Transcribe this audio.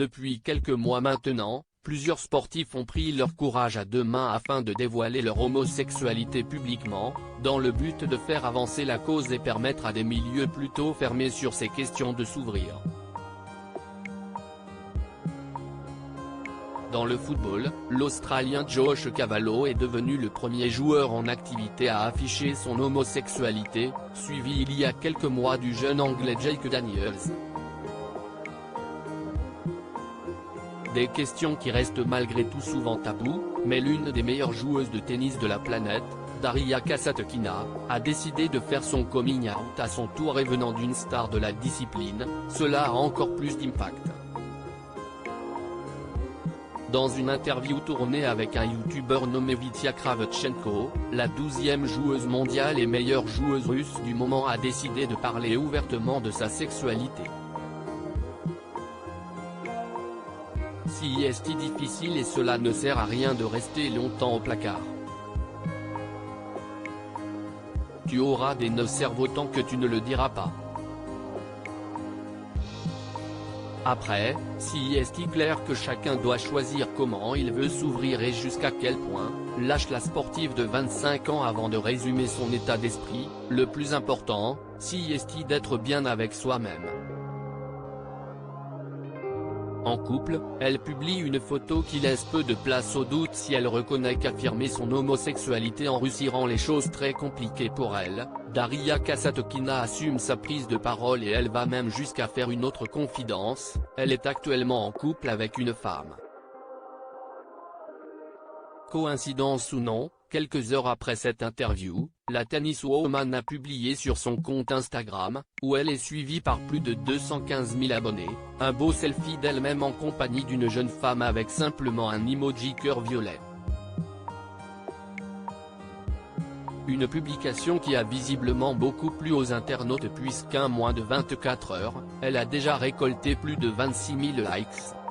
Depuis quelques mois maintenant, plusieurs sportifs ont pris leur courage à deux mains afin de dévoiler leur homosexualité publiquement, dans le but de faire avancer la cause et permettre à des milieux plutôt fermés sur ces questions de s'ouvrir. Dans le football, l'Australien Josh Cavallo est devenu le premier joueur en activité à afficher son homosexualité, suivi il y a quelques mois du jeune Anglais Jake Daniels. Des questions qui restent malgré tout souvent tabous, mais l'une des meilleures joueuses de tennis de la planète, Daria Kasatkina, a décidé de faire son coming out à son tour et venant d'une star de la discipline, cela a encore plus d'impact. Dans une interview tournée avec un youtubeur nommé Vitya Kravchenko, la 12e joueuse mondiale et meilleure joueuse russe du moment a décidé de parler ouvertement de sa sexualité. Si est difficile et cela ne sert à rien de rester longtemps au placard. Tu auras des nœuds cerveau tant que tu ne le diras pas. Après, si est clair que chacun doit choisir comment il veut s'ouvrir et jusqu'à quel point, lâche la sportive de 25 ans avant de résumer son état d'esprit, le plus important, si est d'être bien avec soi-même. En couple, elle publie une photo qui laisse peu de place au doute si elle reconnaît qu'affirmer son homosexualité en Russie rend les choses très compliquées pour elle. Daria Kasatkina assume sa prise de parole et elle va même jusqu'à faire une autre confidence, elle est actuellement en couple avec une femme. Coïncidence ou non, quelques heures après cette interview, la tenniswoman a publié sur son compte Instagram, où elle est suivie par plus de 215 000 abonnés, un beau selfie d'elle-même en compagnie d'une jeune femme avec simplement un emoji cœur violet. Une publication qui a visiblement beaucoup plu aux internautes puisqu'en moins de 24 heures, elle a déjà récolté plus de 26 000 likes.